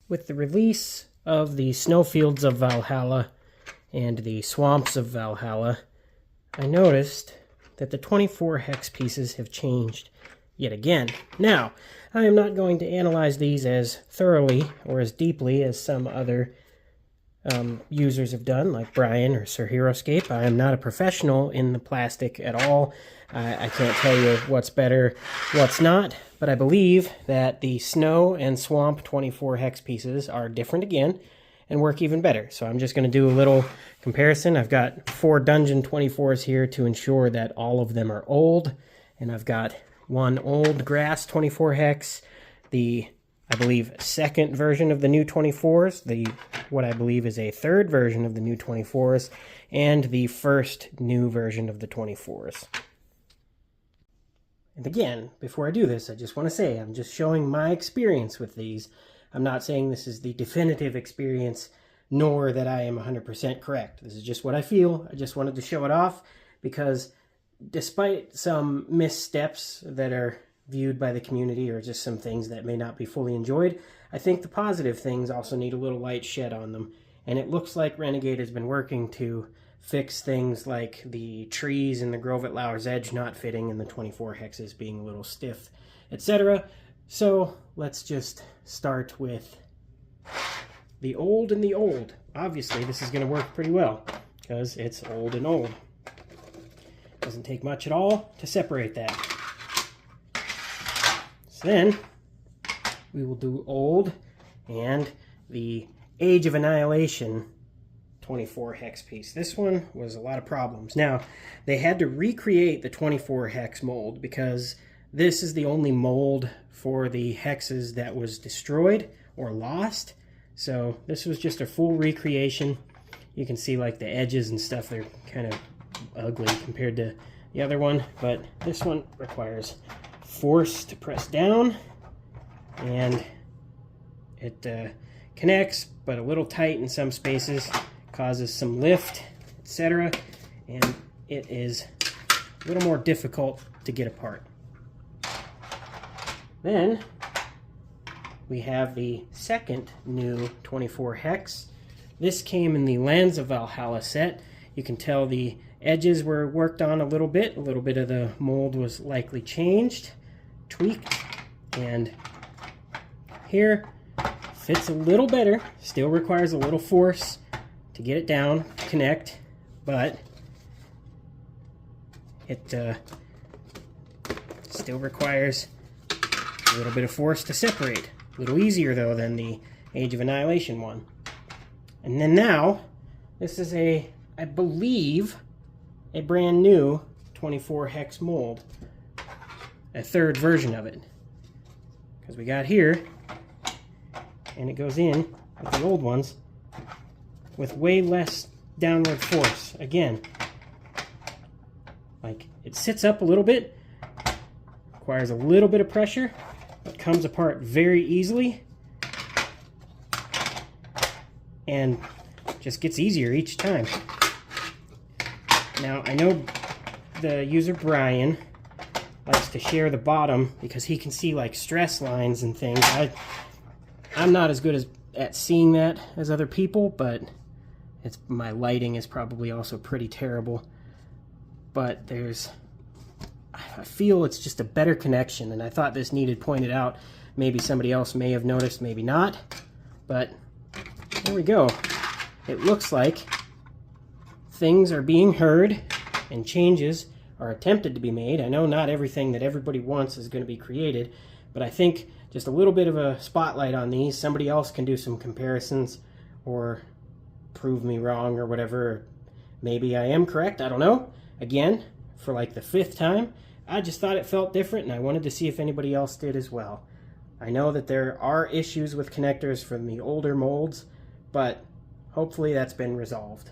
With the release of the snowfields of Valhalla and the swamps of Valhalla, I noticed that the 24 hex pieces have changed yet again. Now, I am not going to analyze these as thoroughly or as deeply as some other users have done, like Brian or Sir Heroescape. I am not a professional in the plastic at all. I can't tell you what's better, what's not, but I believe that the snow and swamp 24 hex pieces are different again and work even better. So I'm just going to do a little comparison. I've got 4 dungeon 24s here to ensure that all of them are old, and I've got one old grass 24 hex, the I believe second version of the new 24s, what I believe is a third version of the new 24s, and the first new version of the 24s. And again, before I do this, I just want to say I'm just showing my experience with these. I'm not saying this is the definitive experience, nor that I am 100% correct. This is just what I feel. I just wanted to show it off because despite some missteps that are viewed by the community or just some things that may not be fully enjoyed, I think the positive things also need a little light shed on them. And it looks like Renegade has been working to fix things like the trees in the Grove at Lower's Edge not fitting and the 24 hexes being a little stiff, etc. So let's just start with the old and the old. Obviously this is going to work pretty well because it's old and old. Doesn't take much at all to separate that. So then we will do old and the Age of Annihilation 24 hex piece. This one was a lot of problems. Now, they had to recreate the 24 hex mold because this is the only mold for the hexes that was destroyed or lost. So this was just a full recreation. You can see like the edges and stuff, they're kind of ugly compared to the other one, but this one requires force to press down, and it connects, but a little tight in some spaces, causes some lift, etc., and it is a little more difficult to get apart. Then we have the second new 24 hex. This came in the Lands of Valhalla set. You can tell the edges were worked on a little bit of the mold was likely changed, tweaked, and here fits a little better. Still requires a little force to get it down, connect, but it still requires a little bit of force to separate. A little easier though than the Age of Annihilation one. And then now, this is I believe, a brand new 24 hex mold. A third version of it. Because we got here, and it goes in with the old ones with way less downward force. Again, like it sits up a little bit, requires a little bit of pressure, but comes apart very easily, and just gets easier each time. Now, I know the user Brian likes to share the bottom because he can see like stress lines and things. I'm not as good at seeing that as other people, but my lighting is probably also pretty terrible. But I feel it's just a better connection, and I thought this needed pointed out. Maybe somebody else may have noticed, maybe not. But there we go. It looks like things are being heard and changes are attempted to be made. I know not everything that everybody wants is going to be created, but I think just a little bit of a spotlight on these. Somebody else can do some comparisons or prove me wrong or whatever. Maybe I am correct, I don't know. Again, for like the 5th time, I just thought it felt different and I wanted to see if anybody else did as well. I know that there are issues with connectors from the older molds, but hopefully that's been resolved.